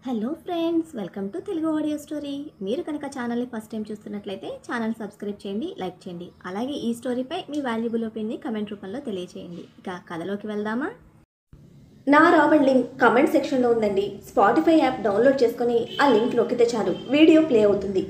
Hello friends, welcome to Telugu audio story. మీరు కనుక ఛానల్ని ఫస్ట్ టైం చూస్తున్నట్లయితే ఛానల్ సబ్స్క్రైబ్ చేయండి, లైక్ చేయండి. అలాగే ఈ స్టోరీపై మీ వాల్యుబుల్ ఒపీనియన్ని కమెంట్ రూపంలో తెలియచేయండి. ఇక కథలోకి వెళ్దామా? నా రావణ్ లింక్ కమెంట్ సెక్షన్లో ఉందండి. స్పాటిఫై యాప్ డౌన్లోడ్ చేసుకొని ఆ లింక్ నొక్కితే చాలు, వీడియో ప్లే అవుతుంది.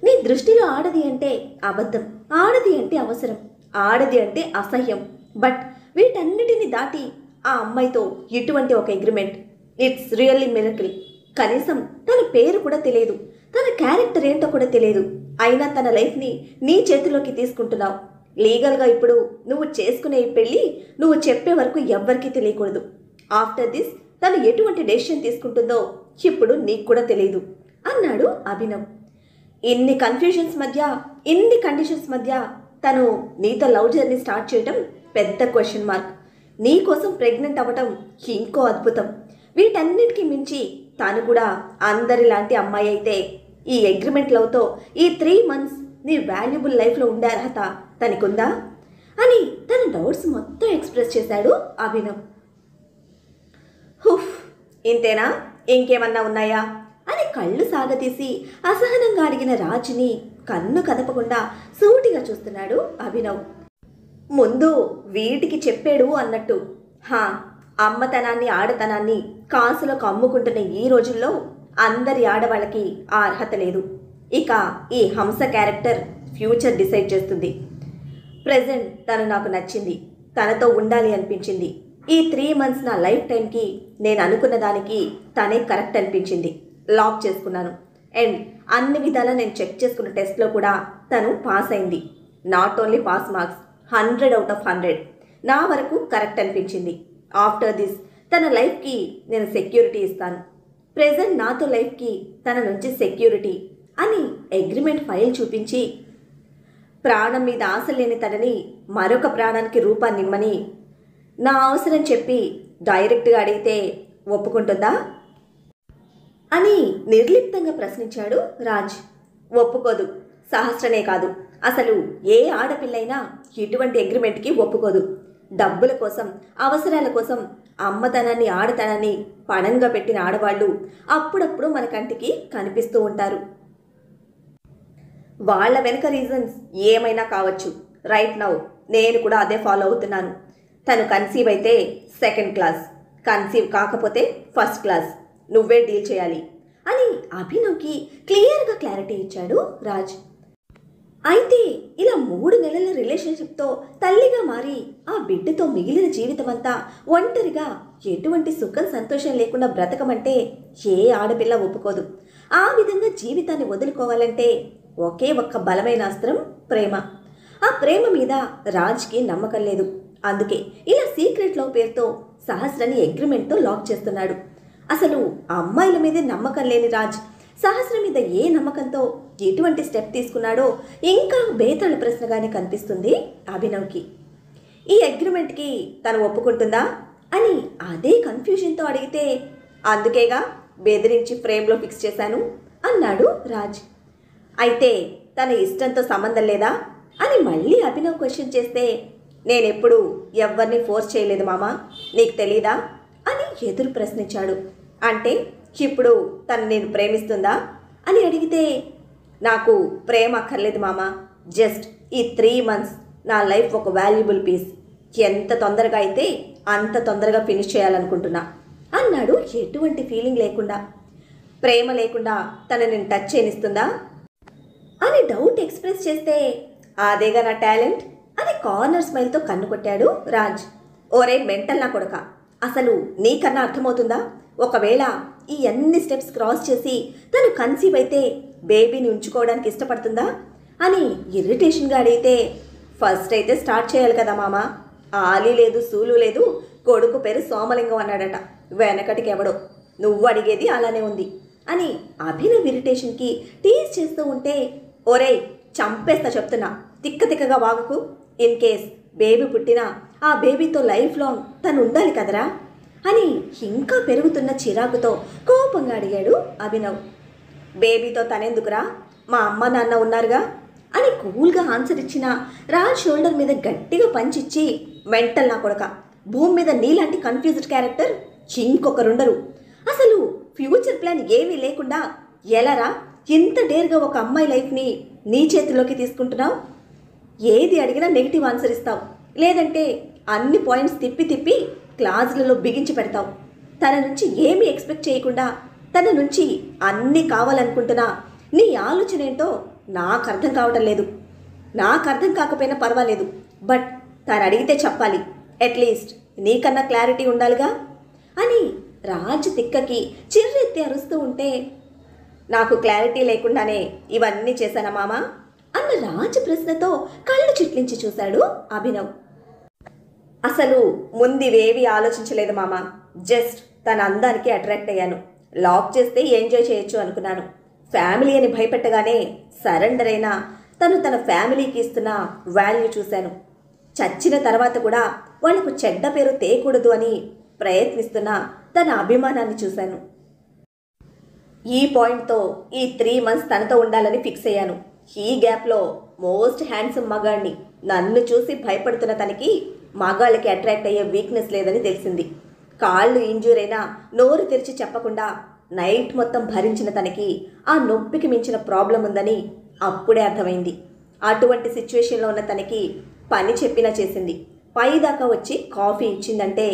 నీ దృష్టిలో ఆడది అంటే అబద్ధం, ఆడది అంటే అవసరం, ఆడది అంటే అసహ్యం. బట్ వీటన్నిటిని దాటి ఆ అమ్మాయితో ఇటువంటి ఒక అగ్రిమెంట్, ఇట్స్ రియల్లీ మిరకిల్. కనీసం తన పేరు కూడా తెలియదు, తన క్యారెక్టర్ ఏంటో కూడా తెలియదు. అయినా తన లైఫ్ని నీ చేతిలోకి తీసుకుంటున్నావు. లీగల్గా ఇప్పుడు నువ్వు చేసుకునే ఈ పెళ్ళి నువ్వు చెప్పే వరకు ఎవ్వరికీ తెలియకూడదు. ఆఫ్టర్ దిస్ తను ఎటువంటి డెసిషన్ తీసుకుంటుందో ఇప్పుడు నీకు కూడా తెలియదు అన్నాడు అభినవ్. ఇన్ని కన్ఫ్యూజన్స్ మధ్య, ఇన్ని కండిషన్స్ మధ్య తను నీతో లవ్ జర్నీ స్టార్ట్ చేయటం పెద్ద క్వశ్చన్ మార్క్. నీ కోసం ప్రెగ్నెంట్ అవ్వటం ఇంకో అద్భుతం. వీటన్నిటికీ మించి తాను కూడా అందరిలాంటి అమ్మాయి అయితే ఈ అగ్రిమెంట్ లవ్తో ఈ 3 months నీ వాల్యుబుల్ లైఫ్లో ఉండే అర్హత తనకుందా అని తన డౌట్స్ మొత్తం ఎక్స్ప్రెస్ చేశాడు అభినవ్. హుఫ్, ఇంతేనా, ఇంకేమన్నా ఉన్నాయా అని కళ్ళు సాగతీసి అసహనంగా అడిగిన రాజుని కన్ను కదపకుండా సూటిగా చూస్తున్నాడు అభినవ్. ముందు వీటికి చెప్పాడు అన్నట్టు, అమ్మతనాన్ని ఆడతనాన్ని కాసులకు అమ్ముకుంటున్న ఈ రోజుల్లో అందరి ఆడవాళ్ళకి ఆ అర్హత లేదు. ఇక ఈ హంస క్యారెక్టర్ ఫ్యూచర్ డిసైడ్ చేస్తుంది. ప్రెజెంట్ తను నాకు నచ్చింది, తనతో ఉండాలి అనిపించింది. ఈ 3 months నా లైఫ్ టైంకి నేను అనుకున్న దానికి తనే కరెక్ట్ అనిపించింది. లాక్ చేసుకున్నాను. అండ్ అన్ని విధాలా నేను చెక్ చేసుకున్న టెస్ట్లో కూడా తను పాస్ అయింది. Not only pass marks, 100 out of 100 నా వరకు కరెక్ట్ అనిపించింది. ఆఫ్టర్ దిస్ తన లైఫ్కి నేను సెక్యూరిటీ ఇస్తాను. ప్రెజెంట్ నాతో లైఫ్కి తన నుంచి సెక్యూరిటీ అని అగ్రిమెంట్ ఫైల్ చూపించి, ప్రాణం మీద ఆశ లేని తనని మరొక ప్రాణానికి రూపాన్నిమ్మని నా అవసరం చెప్పి డైరెక్ట్గా అడిగితే ఒప్పుకుంటుందా అని నిర్లిప్తంగా ప్రశ్నించాడు రాజ్. ఒప్పుకోదు. సహస్రనే కాదు, అసలు ఏ ఆడపిల్లైనా ఇటువంటి అగ్రిమెంట్కి ఒప్పుకోదు. డబ్బుల కోసం, అవసరాల కోసం అమ్మతనాన్ని, ఆడతనాన్ని పణంగా పెట్టిన ఆడవాళ్ళు అప్పుడప్పుడు మన కంటికి కనిపిస్తూ ఉంటారు. వాళ్ళ వెనుక రీజన్స్ ఏమైనా కావచ్చు. రైట్ నౌ నేను కూడా అదే ఫాలో అవుతున్నాను. తను కన్సీవ్ అయితే 2nd class, కన్సీవ్ కాకపోతే 1st class, నువ్వే డీల్ చేయాలి అని అభినవ్కి క్లియర్గా క్లారిటీ ఇచ్చాడు రాజ్. అయితే ఇలా 3 నెలల రిలేషన్షిప్తో తల్లిగా మారి ఆ బిడ్డతో మిగిలిన జీవితం అంతా ఒంటరిగా ఎటువంటి సుఖం సంతోషం లేకుండా బ్రతకమంటే ఏ ఆడపిల్ల ఒప్పుకోదు. ఆ విధంగా జీవితాన్ని వదులుకోవాలంటే ఒకే ఒక్క బలమైన అస్త్రం ప్రేమ. ఆ ప్రేమ మీద రాజ్కి నమ్మకం లేదు. అందుకే ఇలా సీక్రెట్ లవ్ పేరుతో సహస్రని అగ్రిమెంట్తో లాక్ చేస్తున్నాడు. అసలు అమ్మాయిల మీదే నమ్మకం లేని రాజ్ సహస్ర మీద ఏ నమ్మకంతో ఎటువంటి స్టెప్ తీసుకున్నాడో ఇంకా బేతాళ ప్రశ్నగానే కనిపిస్తుంది అభినవ్కి. ఈ అగ్రిమెంట్కి తను ఒప్పుకుంటుందా అని అదే కన్ఫ్యూజన్తో అడిగితే, అందుకేగా బెదిరించి ఫ్రేమ్లో ఫిక్స్ చేశాను అన్నాడు రాజ్. అయితే తన ఇష్టంతో సంబంధం లేదా అని మళ్ళీ అభినవ్ క్వశ్చన్ చేస్తే, నేనెప్పుడు ఎవరిని ఫోర్స్ చేయలేదు మామా, నీకు తెలీదా అని ఎదురు ప్రశ్నించాడు. అంటే ఇప్పుడు తను నేను ప్రేమిస్తుందా అని అడిగితే, నాకు ప్రేమ అక్కర్లేదు మామా, జస్ట్ ఈ 3 months నా లైఫ్ ఒక వాల్యుబుల్ పీస్, ఎంత తొందరగా అయితే అంత తొందరగా ఫినిష్ చేయాలనుకుంటున్నా అన్నాడు ఎటువంటి ఫీలింగ్ లేకుండా. ప్రేమ లేకుండా తను నేను టచ్ చేయనిస్తుందా అని డౌట్ ఎక్స్ప్రెస్ చేస్తే, అదేగా నా టాలెంట్ అని కార్నర్ స్మైల్తో కన్ను కొట్టాడు రాజ్. ఓరే మెంటల్ నా కొడక, అసలు నీకన్నా అర్థమవుతుందా? ఒకవేళ ఈ అన్ని స్టెప్స్ క్రాస్ చేసి తను కన్సీవ్ అయితే బేబీని ఉంచుకోవడానికి ఇష్టపడుతుందా అని ఇరిటేషన్గా అడిగితే, ఫస్ట్ అయితే స్టార్ట్ చేయాలి కదా మామ, ఆలి లేదు సూలు లేదు, కొడుకు పేరు సోమలింగం అన్నాడట, వెనకటికి ఎవడో, నువ్వు అడిగేది అలానే ఉంది అని అభినవ్ ఇరిటేషన్కి టీజ్ చేస్తూ ఉంటే, ఒరేయ్ చంపేస్తా చెప్తున్నా, తిక్కగా వాగుకు. ఇన్ కేస్ బేబీ పుట్టినా ఆ బేబీతో లైఫ్ లాంగ్ తను ఉండాలి కదరా అని ఇంకా పెరుగుతున్న చిరాకుతో కోపంగా అడిగాడు అభినవ్. బేబీతో తనెందుకురా, మా అమ్మ నాన్న ఉన్నారుగా అని కూల్గా ఆన్సర్ ఇచ్చిన రాజ్ షోల్డర్ మీద గట్టిగా పంచిచ్చి, మెంటల్ నా కొడక, భూమి మీద నీలాంటి కన్ఫ్యూజ్డ్ క్యారెక్టర్ ఇంకొకరుండరు, అసలు ఫ్యూచర్ ప్లాన్ ఏమీ లేకుండా ఎలారా ఇంత డేర్గా ఒక అమ్మాయి లైఫ్ని నీ చేతిలోకి తీసుకుంటున్నావు? ఏది అడిగినా నెగిటివ్ ఆన్సర్ ఇస్తావు, లేదంటే అన్ని పాయింట్స్ తిప్పి తిప్పి క్లాసులలో బిగించి పెడతావు. తన నుంచి ఏమీ ఎక్స్పెక్ట్ చేయకుండా తన నుంచి అన్నీ కావాలనుకుంటున్నా నీ ఆలోచన ఏంటో నాకు అర్థం కావటం లేదు. నాకు అర్థం కాకపోయినా పర్వాలేదు, బట్ తను అడిగితే చెప్పాలి. అట్లీస్ట్ నీకన్నా క్లారిటీ ఉండాలిగా అని రాజ్ తిక్కకి చిర్రెత్తి అరుస్తూ ఉంటే, నాకు క్లారిటీ లేకుండానే ఇవన్నీ చేశానా మామా అన్న రాజ్ ప్రశ్నతో కళ్ళు చిట్లించి చూశాడు అభినవ్. అసలు ముందివేవి ఆలోచించలేదు మామా. జస్ట్ తన అందానికి అట్రాక్ట్ అయ్యాను. లాక్ చేస్తే ఎంజాయ్ చేయొచ్చు అనుకున్నాను. ఫ్యామిలీ అని భయపెట్టగానే సరెండర్ అయినా తను తన ఫ్యామిలీకి ఇస్తున్న వాల్యూ చూశాను. చచ్చిన తర్వాత కూడా వాళ్లకు చెడ్డ పేరు తేయకూడదు అని ప్రయత్నిస్తున్న తన అభిమానాన్ని చూశాను. ఈ పాయింట్తో ఈ 3 months తనతో ఉండాలని ఫిక్స్ అయ్యాను. ఈ గ్యాప్లో మోస్ట్ హ్యాండ్సమ్ మగాడిని నన్ను చూసి భయపడుతున్న తనకి మగాళ్ళకి అట్రాక్ట్ అయ్యే వీక్నెస్ లేదని తెలిసింది. కాళ్ళు ఇంజూర్ అయినా నోరు తెరిచి చెప్పకుండా నైట్ మొత్తం భరించిన తనకి ఆ నొప్పికి మించిన ప్రాబ్లం ఉందని అప్పుడే అర్థమైంది. అటువంటి సిచ్యువేషన్లో ఉన్న తనకి పని చెప్పినా చేసింది. పైదాకా వచ్చి కాఫీ ఇచ్చిందంటే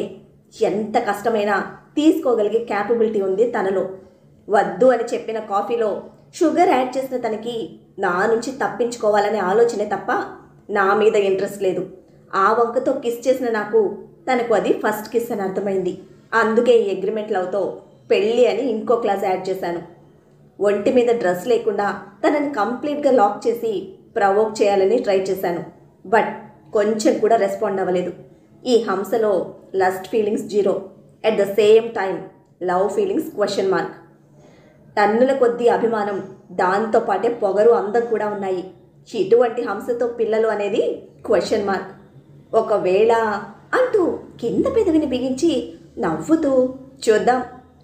ఎంత కష్టమైనా తీసుకోగలిగే క్యాపబిలిటీ ఉంది తనలో. వద్దు అని చెప్పిన కాఫీలో షుగర్ యాడ్ చేసిన తనకి నా నుంచి తప్పించుకోవాలనే ఆలోచనే తప్ప నా మీద ఇంట్రెస్ట్ లేదు. ఆ వంకతో కిస్ చేసిన నాకు తనకు అది ఫస్ట్ కిస్ అని అర్థమైంది. అందుకే ఈ అగ్రిమెంట్ లవ్తో పెళ్ళి అని ఇంకో క్లాస్ యాడ్ చేశాను. ఒంటి మీద డ్రెస్ లేకుండా తనని కంప్లీట్గా లాక్ చేసి ప్రవోక్ చేయాలని ట్రై చేశాను. బట్ కొంచెం కూడా రెస్పాండ్ అవ్వలేదు. ఈ హంసలో lust feelings 0, at the same time love feelings $. టన్నుల కొద్దీ అభిమానం, దాంతోపాటే పొగరు, అందం కూడా ఉన్నాయి. ఇటువంటి హంసతో పిల్లలు అనేది $. ఒకవేళ అంటూ కింద పెదవిని బిగించి నవ్వుతూ, చూద్దాం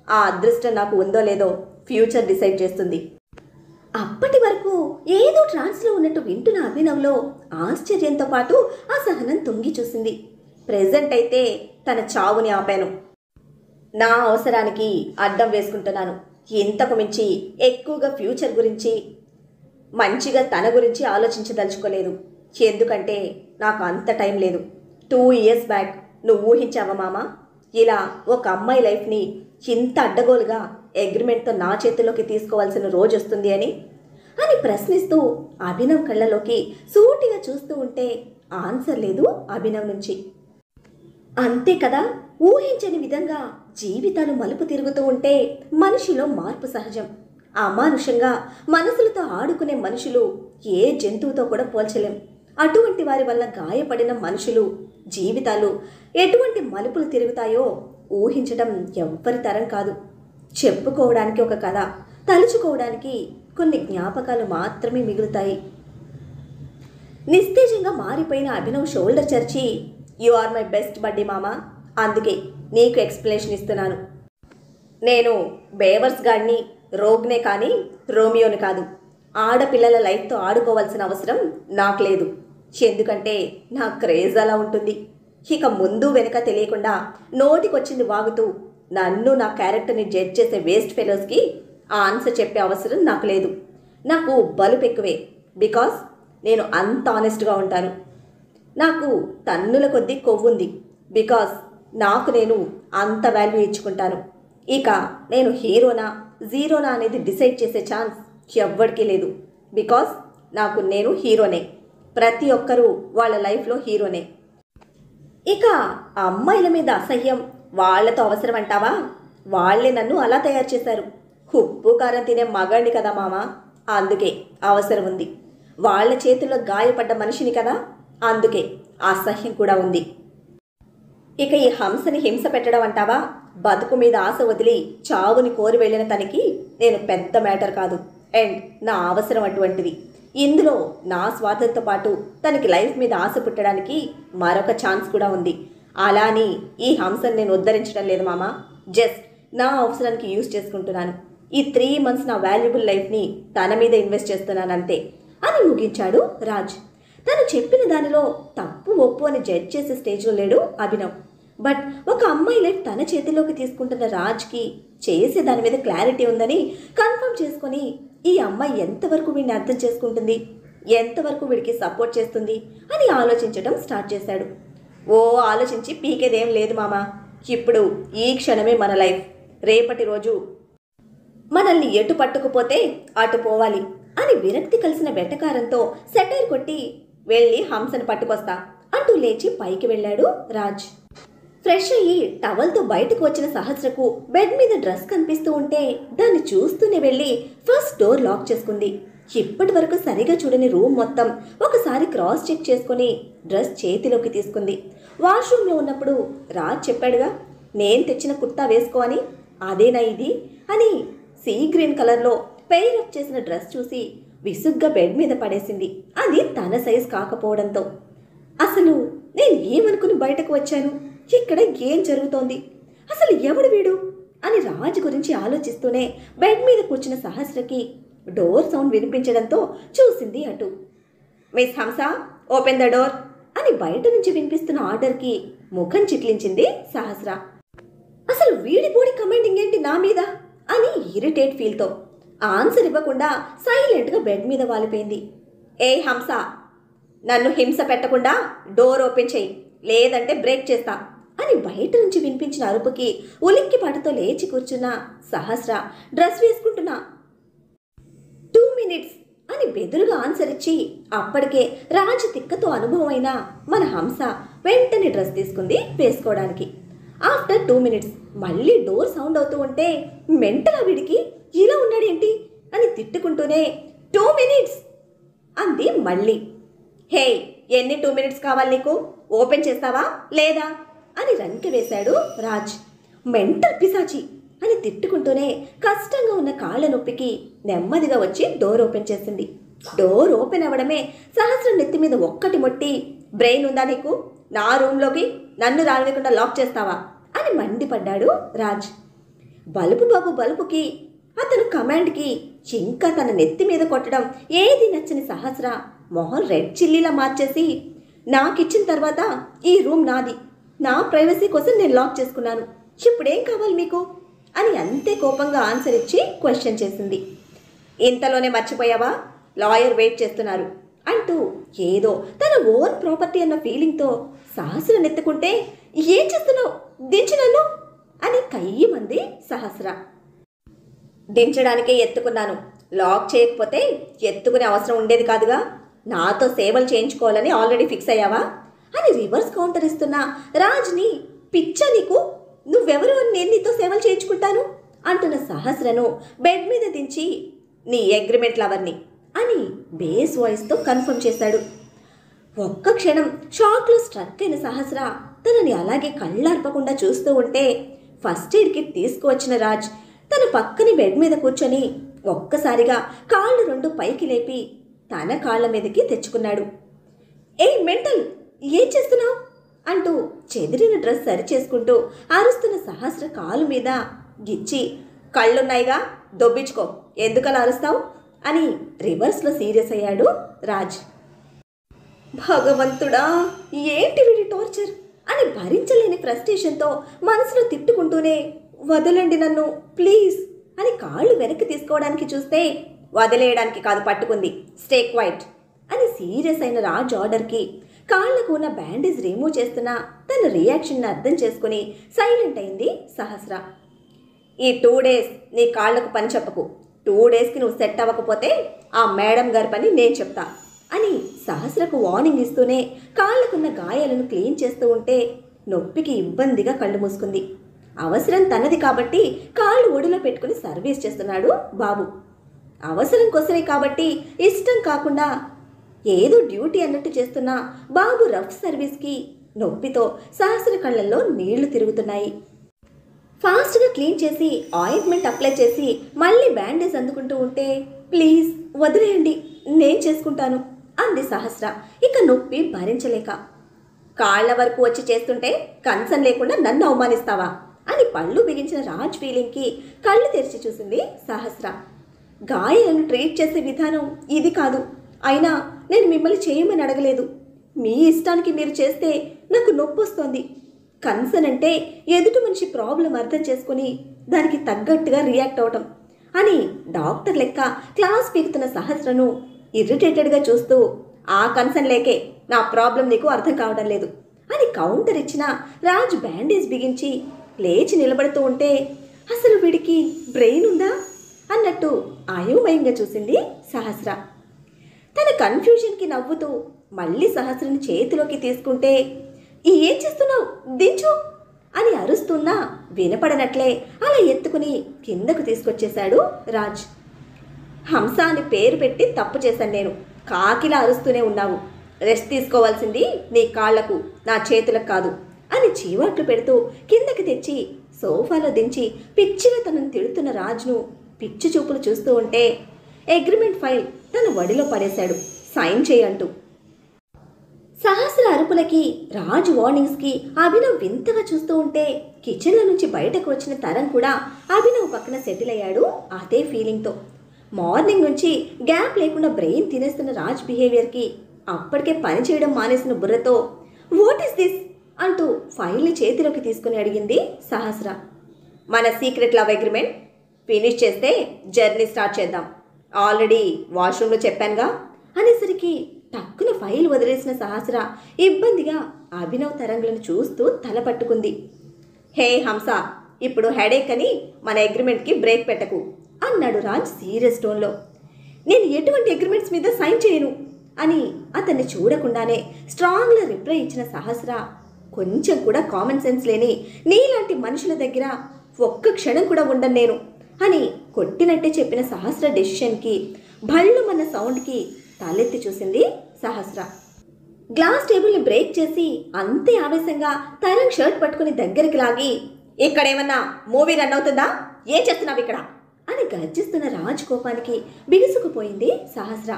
ఆ అదృష్టం నాకు ఉందో లేదో ఫ్యూచర్ డిసైడ్ చేస్తుంది. అప్పటి వరకు ఏదో ట్రాన్స్లో ఉన్నట్టు వింటున్న అభినవ్లో ఆశ్చర్యంతో పాటు అసహనం తొంగి చూసింది. ప్రెజెంట్ అయితే తన చావుని ఆపాను. నా అవసరానికి అడ్డం వేసుకుంటున్నాను. ఇంతకు మించి ఎక్కువగా ఫ్యూచర్ గురించి, మంచిగా తన గురించి ఆలోచించదలుచుకోలేదు. ఎందుకంటే నాకు అంత టైం లేదు. 2 years బ్యాక్ నువ్వు ఊహించావా మామ, ఇలా ఒక అమ్మాయి లైఫ్ని ఇంత అడ్డగోలుగా అగ్రిమెంట్తో నా చేతిలోకి తీసుకోవాల్సిన రోజు వస్తుంది అని ప్రశ్నిస్తూ అభినవ్ కళ్ళలోకి సూటిగా చూస్తూ ఉంటే ఆన్సర్ లేదు అభినవ్ నుంచి. అంతే కదా, ఊహించని విధంగా జీవితాలు మలుపు తిరుగుతూ ఉంటే మనిషిలో మార్పు సహజం. అమానుషంగా మనసులతో ఆడుకునే మనుషులు ఏ జంతువుతో కూడా పోల్చలేం. అటువంటి వారి వల్ల గాయపడిన మనుషులు జీవితాలు ఎటువంటి మలుపులు తిరుగుతాయో ఊహించడం ఎవ్వరి తరం కాదు. చెప్పుకోవడానికి ఒక కథ, తలుచుకోవడానికి కొన్ని జ్ఞాపకాలు మాత్రమే మిగులుతాయి. నిస్తేజంగా మారిపోయిన అభినవ్ షోల్డర్ చర్చి, you are my best buddy మామా, అందుకే నీకు ఎక్స్ప్లెనేషన్ ఇస్తున్నాను. నేను బేవర్స్ గాడిని, రోగ్నే కానీ రోమియోని కాదు. ఆడపిల్లల లైఫ్తో ఆడుకోవాల్సిన అవసరం నాకు లేదు. ఎందుకంటే నా క్రేజ్ అలా ఉంటుంది. ఇక ముందు వెనుక తెలియకుండా నోటికొచ్చింది వాగుతూ నన్ను, నా క్యారెక్టర్ని జడ్జ్ చేసే వేస్ట్ ఫెలోస్కి ఆన్సర్ చెప్పే అవసరం నాకు లేదు. నాకు బలుపు ఎక్కువే, బికాస్ నేను అంత ఆనెస్ట్గా ఉంటాను. నాకు టన్నుల కొద్దీ కొవ్వుంది, బికాస్ నాకు నేను అంత వాల్యూ ఇచ్చుకుంటాను. ఇక నేను హీరోనా జీరోనా అనేది డిసైడ్ చేసే ఛాన్స్ ఎవ్వడికి లేదు. బికాస్ నేను హీరోనే. ప్రతి ఒక్కరూ వాళ్ళ లైఫ్లో హీరోనే. ఇక అమ్మాయిల మీద అసహ్యం వాళ్లతో అవసరం అంటావా? వాళ్లే నన్ను అలా తయారు చేశారు. ఉప్పు కారం తినే మగాడిని కదా మామ, అందుకే అవసరం ఉంది. వాళ్ళ చేతుల్లో గాయపడ్డ మనిషిని కదా, అందుకే అసహ్యం కూడా ఉంది. ఇక ఈ హంసని హింస పెట్టడం అంటావా? బతుకు మీద ఆశ వదిలి చావుని కోరి వెళ్ళిన తనకి నేను పెద్ద మ్యాటర్ కాదు. అండ్ నా అవసరం అటువంటిది. ఇందులో నా స్వార్థంతో పాటు తనకి లైఫ్ మీద ఆశ పుట్టడానికి మరొక ఛాన్స్ కూడా ఉంది. అలా అని ఈ హంసను నేను ఉద్ధరించడం లేదు మామ, జస్ట్ నా అవసరానికి యూజ్ చేసుకుంటున్నాను. ఈ 3 months నా వాల్యుబుల్ లైఫ్ని తన మీద ఇన్వెస్ట్ చేస్తున్నాను అంతే అని ముగించాడు రాజ్. తను చెప్పిన దానిలో తప్పు ఒప్పు అని జడ్జ్ చేసే స్టేజ్లో లేడు అభినవ్. బట్ ఒక అమ్మాయి లైఫ్ తన చేతిలోకి తీసుకుంటున్న రాజ్కి చేసే దాని మీద క్లారిటీ ఉందని కన్ఫర్మ్ చేసుకొని ఈ అమ్మాయి ఎంతవరకు వీడిని అర్థం చేసుకుంటుంది, ఎంతవరకు వీడికి సపోర్ట్ చేస్తుంది అని ఆలోచించడం స్టార్ట్ చేశాడు. ఓ ఆలోచించి పీకేదేం లేదు మామ, ఇప్పుడు ఈ క్షణమే మన లైఫ్, రేపటి రోజు మనల్ని ఎటు పట్టుకుపోతే అటు పోవాలి అని విరక్తి కలిసిన వెటకారంతో సెటైర్ కొట్టి వెళ్ళి హంసను పట్టుకొస్తా అంటూ లేచి పైకి వెళ్ళాడు రాజ్. ఫ్రెష్ అయ్యి టవల్తో బయటకు వచ్చిన సహస్రకు బెడ్ మీద డ్రెస్ కనిపిస్తూ ఉంటే దాన్ని చూస్తూనే వెళ్ళి ఫస్ట్ డోర్ లాక్ చేసుకుంది. ఇప్పటి వరకు సరిగా చూడని రూమ్ మొత్తం ఒకసారి క్రాస్ చెక్ చేసుకుని డ్రెస్ చేతిలోకి తీసుకుంది. వాష్రూమ్లో ఉన్నప్పుడు రాజ్ చెప్పాడుగా, నేను తెచ్చిన కుర్తా వేసుకో అని, అదేనా ఇది అని సీ గ్రీన్ కలర్లో పెయిర్ అప్ చేసిన డ్రెస్ చూసి విసుగ్గా బెడ్ మీద పడేసింది. అది తన సైజ్ కాకపోవడంతో. అసలు నేను ఏమనుకుని బయటకు వచ్చాను, ఇక్కడ ఏం జరుగుతోంది, అసలు ఎవడు వీడు అని రాజు గురించి ఆలోచిస్తూనే బెడ్ మీద కూర్చున్న సహస్రకి డోర్ సౌండ్ వినిపించడంతో చూసింది అటు. మిస్ హంస, ఓపెన్ ద డోర్ అని బయట నుంచి వినిపిస్తున్న ఆర్డర్కి ముఖం చిట్లించింది సహస్ర. అసలు వీడి బోడి కమాండింగ్ ఏంటి నా మీద అని ఇరిటేట్ ఫీల్తో ఆన్సర్ ఇవ్వకుండా సైలెంట్గా బెడ్ మీద వాలిపోయింది. ఏ హంస, నన్ను హింస పెట్టకుండా డోర్ ఓపెన్ చెయ్యి, లేదంటే బ్రేక్ చేస్తా అని బయట నుంచి వినిపించిన అరుపుకి ఉలిక్కిపాటుతో లేచి కూర్చున్న సహస్ర డ్రెస్ వేసుకుంటున్నా 2 minutes అని బెదురుగా ఆన్సర్ ఇచ్చి అప్పటికే రాజు తిక్కతో అనుభవమైన మన హంస వెంటనే డ్రెస్ తీసుకుంది వేసుకోవడానికి. ఆఫ్టర్ 2 minutes మళ్ళీ డోర్ సౌండ్ అవుతూ ఉంటే మెంటల్ వీడికి ఇలా ఉన్నాడేంటి అని తిట్టుకుంటూనే 2 minutes అంది మళ్ళీ. హే, ఎన్ని 2 minutes కావాలి నీకు, ఓపెన్ చేస్తావా లేదా అని రంకె వేశాడు రాజ్. మెంటల్ పిశాచి అని తిట్టుకుంటూనే కష్టంగా ఉన్న కాళ్ళ నొప్పికి నెమ్మదిగా వచ్చి డోర్ ఓపెన్ చేసింది. డోర్ ఓపెన్ అవ్వడమే సహస్రం నెత్తి మీద ఒక్కటి మొట్టి, బ్రెయిన్ ఉందా నీకు, నా రూమ్లోకి నన్ను రానివ్వకుండా లాక్ చేస్తావా అని మండిపడ్డాడు రాజ్. బలుపు బాబు బలుపుకి, అతను కమాండ్కి ఇంకా తన నెత్తి మీద కొట్టడం ఏది నచ్చని సహస్ర మొహం రెడ్ చిల్లీలా మార్చేసి, నాకిచ్చిన తర్వాత ఈ రూమ్ నాది, నా ప్రైవసీ కోసం నేను లాక్ చేసుకున్నాను, ఇప్పుడేం కావాలి మీకు అని అంతే కోపంగా ఆన్సర్ ఇచ్చి క్వశ్చన్ చేసింది. ఇంతలోనే మర్చిపోయావా, లాయర్ వెయిట్ చేస్తున్నారు అంటూ ఏదో తన ఓన్ ప్రాపర్టీ అన్న ఫీలింగ్తో సహస్ర నెత్తుకుంటే, ఏం చేస్తున్నావు, దించు నన్ను అని కయ్యమంది సహస్ర. దించడానికే ఎత్తుకున్నాను, లాక్ చేయకపోతే ఎత్తుకునే అవసరం ఉండేది కాదుగా, నాతో సేవలు చేయించుకోవాలని ఆల్రెడీ ఫిక్స్ అయ్యావా అని రివర్స్ కౌంటర్ ఇస్తున్న రాజ్ని, పిచ్చా నీకు, నువ్వెవరు అని నేను నీతో సేవలు చేయించుకుంటాను అంటున్న సహస్రను బెడ్ మీద దించి, నీ అగ్రిమెంట్ లవర్ని అని బేస్ వాయిస్తో కన్ఫర్మ్ చేశాడు. ఒక్క క్షణం షాక్లో స్ట్రక్ అయిన సహస్ర తనని అలాగే కళ్ళార్పకుండా చూస్తూ ఉంటే ఫస్ట్ ఎయిడ్ కిట్ తీసుకువచ్చిన రాజ్ తన పక్కని బెడ్ మీద కూర్చొని ఒక్కసారిగా కాళ్ళు 2 పైకి లేపి తన కాళ్ళ మీదకి తెచ్చుకున్నాడు. ఏ మెంటల్, ఏం చేస్తున్నావు అంటూ చెదిరిన డ్రెస్ సరి చేసుకుంటూ అరుస్తున్న సహస్ర కాలు మీద గిచ్చి, కళ్ళున్నాయిగా దొబ్బించుకో, ఎందుకలా అరుస్తావు అని రివర్స్లో సీరియస్ అయ్యాడు రాజ్. భగవంతుడా, ఏంటి వీడి టార్చర్ అని భరించలేని ఫ్రస్ట్రేషన్తో మనసులో తిట్టుకుంటూనే, వదలండి నన్ను ప్లీజ్ అని కాళ్ళు వెనక్కి తీసుకోవడానికి చూస్తే, వదిలేయడానికి కాదు పట్టుకుంది, స్టే క్వైట్ అని సీరియస్ అయిన రాజ్ ఆర్డర్కి కాళ్లకు ఉన్న బ్యాండేజ్ రిమూవ్ చేస్తున్న తన రియాక్షన్ని అర్థం చేసుకుని సైలెంట్ అయింది సహస్ర. ఈ 2 days నీ కాళ్లకు పని చెప్పకు, 2 daysకి నువ్వు సెట్ అవ్వకపోతే ఆ మేడం గారి పని నేను చెప్తా అని సహస్రకు వార్నింగ్ ఇస్తూనే కాళ్లకున్న గాయాలను క్లీన్ చేస్తూ ఉంటే నొప్పికి ఇబ్బందిగా కళ్ళు మూసుకుంది. అవసరం తనది కాబట్టి కాళ్ళు ఒడిలో పెట్టుకుని సర్వీస్ చేస్తున్నాడు బాబు. అవసరం కోసమే కాబట్టి ఇష్టం కాకుండా ఏదో డ్యూటీ అన్నట్టు చేస్తున్న బాబు రఫ్ సర్వీస్కి నొప్పితో సహస్ర కళ్ళల్లో నీళ్లు తిరుగుతున్నాయి. ఫాస్ట్గా క్లీన్ చేసి ఆయింట్మెంట్ అప్లై చేసి మళ్ళీ బ్యాండేజ్ అందుకుంటూ ఉంటే, ప్లీజ్ వదిలేయండి, నేను చేసుకుంటాను అంది సహస్ర ఇక నొప్పి భరించలేక. కాళ్ల వరకు వచ్చి చేస్తుంటే కన్సర్న్ లేకుండా నన్ను అవమానిస్తావా అని పళ్ళు బిగించిన రాజ్ ఫీలింగ్కి కళ్ళు తెరిచి చూసింది సహస్ర. గాయాలను ట్రీట్ చేసే విధానం ఇది కాదు, అయినా నేను మిమ్మల్ని చేయమని అడగలేదు, మీ ఇష్టానికి మీరు చేస్తే నాకు నొప్పి వస్తోంది, కన్సర్న్ అంటే ఎదుటి మనిషి ప్రాబ్లం అర్థం చేసుకుని దానికి తగ్గట్టుగా రియాక్ట్ అవటం అని డాక్టర్ లెక్క క్లాస్ పీకుతున్న సహస్రను ఇరిటేటెడ్గా చూస్తూ, ఆ కన్సర్న్ లేకే నా ప్రాబ్లం నీకు అర్థం కావడం లేదు అని కౌంటర్ ఇచ్చిన రాజ్ బ్యాండేజ్ బిగించి లేచి నిలబడుతూ ఉంటే, అసలు వీడికి బ్రెయిన్ ఉందా అన్నట్టు అయోమయంగా చూసింది సహస్ర. తన కన్ఫ్యూజన్కి నవ్వుతూ మళ్ళీ సహస్రని చేతిలోకి తీసుకుంటే, ఏం చేస్తున్నావు, దించు అని అరుస్తున్నా వినపడనట్లే అలా ఎత్తుకుని కిందకు తీసుకొచ్చేశాడు రాజ్. హంస అని పేరు పెట్టి తప్పు చేశాను నేను, కాకిలా అరుస్తూనే ఉన్నావు, రెస్ట్ తీసుకోవాల్సింది నీ కాళ్లకు నా చేతులకు కాదు అని చీవాట్లు పెడుతూ కిందకి తెచ్చి సోఫాలో దించి పిచ్చిగా తనను తిడుతున్న రాజ్ను పిచ్చి చూపులు చూస్తూ ఉంటే అగ్రిమెంట్ ఫైల్ తన వడిలో పడేశాడు, సైన్ చేయంటూ. సహస్ర అరుపులకి, రాజు వార్నింగ్స్కి అభినవ్ వింతగా చూస్తూ ఉంటే కిచెన్లో నుంచి బయటకు వచ్చిన తరం కూడా అభినవ్ పక్కన సెటిల్ అయ్యాడు అదే ఫీలింగ్తో. మార్నింగ్ నుంచి గ్యాప్ లేకుండా బ్రెయిన్ తినేస్తున్న రాజ్ బిహేవియర్కి అప్పటికే పని చేయడం మానేసిన బుర్రతో వాట్ ఈస్ దిస్ అంటూ ఫైల్ని చేతిలోకి తీసుకుని అడిగింది సహస్ర. మన సీక్రెట్ లవ్ అగ్రిమెంట్ ఫినిష్ చేస్తే జర్నీ స్టార్ట్ చేద్దాం, ఆల్రెడీ వాష్రూమ్లో చెప్పానుగా అనేసరికి టక్కున ఫైల్ వదిలేసిన సహస్ర ఇబ్బందిగా అభినవ్ తరంగులను చూస్తూ తల పట్టుకుంది. హే హంస, ఇప్పుడు హెడేక్ అని మన అగ్రిమెంట్కి బ్రేక్ పెట్టకు అన్నాడు రాజ్ సీరియస్ టోన్లో. నేను ఎటువంటి అగ్రిమెంట్స్ మీద సైన్ చేయను అని అతన్ని చూడకుండానే స్ట్రాంగ్గా రిప్లై ఇచ్చిన సహస్ర, కొంచెం కూడా కామన్ సెన్స్ లేని నీలాంటి మనుషుల దగ్గర ఒక్క క్షణం కూడా ఉండను నేను అని కొట్టినట్టే చెప్పిన సహస్ర డెసిషన్కి భళ్ళుమన్న సౌండ్కి తలెత్తి చూసింది సహస్ర. గ్లాస్ టేబుల్ని బ్రేక్ చేసి అంతే ఆవేశంగా తరంగ్ షర్ట్ పట్టుకుని దగ్గరికి లాగి, ఇక్కడేమన్నా మూవీ రన్ అవుతుందా, ఏం చేస్తున్నావు ఇక్కడ అని గర్జిస్తున్న రాజ్ కోపానికి బిగుసుకుపోయింది సహస్ర.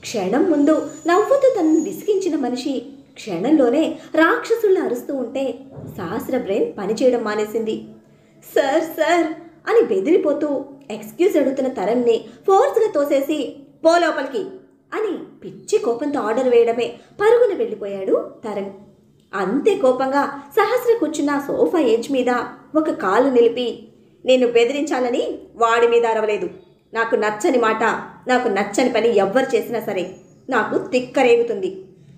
క్షణం ముందు నవ్వుతూ తనను విసిగించిన మనిషి క్షణంలోనే రాక్షసుల్లా అరుస్తూ ఉంటే సహస్ర బ్రెయిన్ పనిచేయడం మానేసింది. సార్ సార్ అని బెదిరిపోతూ ఎక్స్క్యూజ్ అడుగుతున్న తరంని ఫోర్స్గా తోసేసి పో లోపలికి అని పిచ్చి కోపంతో ఆర్డర్ వేయడమే పరుగున వెళ్ళిపోయాడు తరంగ్. అంతే కోపంగా సహస్ర కూర్చున్న సోఫా ఎడ్జ్ మీద ఒక కాలు నిలిపి, నేను బెదిరించాలని వాడి మీద అరవలేదు, నాకు నచ్చని మాట, నాకు నచ్చని పని ఎవ్వరు చేసినా సరే నాకు తిక్కరేగుతుంది,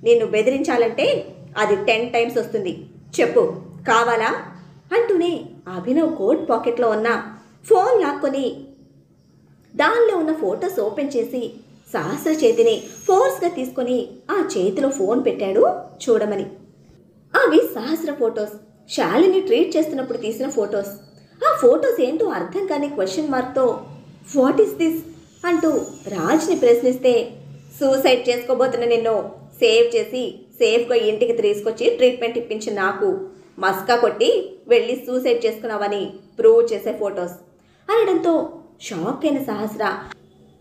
నిన్ను బెదిరించాలంటే అది 10 టైమ్స్ వస్తుంది, చెప్పు కావాలా అంటూనే అభినవ్ కోట్ పాకెట్లో ఉన్న ఫోన్ లాక్కొని దానిలో ఉన్న ఫొటోస్ ఓపెన్ చేసి సహస్ర చేతిని ఫోర్స్గా తీసుకొని ఆ చేతిలో ఫోన్ పెట్టాడు చూడమని. అవి సహస్ర ఫొటోస్, శాలిని ట్రీట్ చేస్తున్నప్పుడు తీసిన ఫొటోస్. ఆ ఫొటోస్ ఏంటో అర్థం కాని క్వశ్చన్ మార్క్తో వాట్ ఈస్ దిస్ అంటూ రాజ్ని ప్రశ్నిస్తే, సూసైడ్ చేసుకోబోతున్న నిన్ను సేవ్ చేసి సేఫ్గా ఇంటికి తీసుకొచ్చి ట్రీట్మెంట్ ఇప్పించిన నాకు మస్కా కొట్టి వెళ్ళి సూసైడ్ చేసుకున్నావని ప్రూవ్ చేసే ఫొటోస్ అనడంతో షాక్ అయిన సహస్ర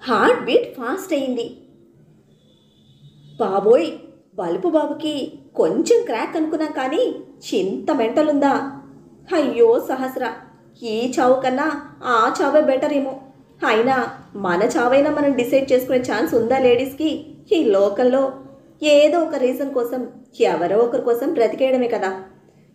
హార్ట్ బీట్ ఫాస్ట్ అయింది. బాబోయ్, బలుపు బాబుకి కొంచెం క్రాక్ అనుకున్నాం కానీ చింత మెంటలుందా? అయ్యో సహస్ర, ఈ చావు కన్నా ఆ చావే బెటర్ ఏమో. అయినా మన చావైనా మనం డిసైడ్ చేసుకునే ఛాన్స్ ఉందా లేడీస్కి? ఈ లోకల్లో ఏదో ఒక రీజన్ కోసం ఎవరో ఒకరి కోసం బ్రతికేయడమే కదా.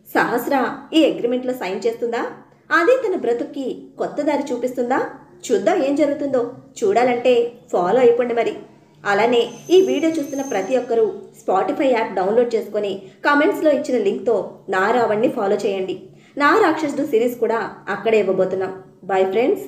సహస్ర ఈ అగ్రిమెంట్లో సైన్ చేస్తుందా? అదే తన బ్రతుక్కి కొత్త దారి చూపిస్తుందా? చూద్దాం ఏం జరుగుతుందో. చూడాలంటే ఫాలో అయిపోండి మరి. అలానే ఈ వీడియో చూస్తున్న ప్రతి ఒక్కరూ స్పాటిఫై యాప్ డౌన్లోడ్ చేసుకొని కామెంట్స్లో ఇచ్చిన లింక్తో నా రావణ్ణి ఫాలో చేయండి. నా రాక్షసుడు సిరీస్ కూడా అక్కడే ఇవ్వబోతున్నాం. Bye friends.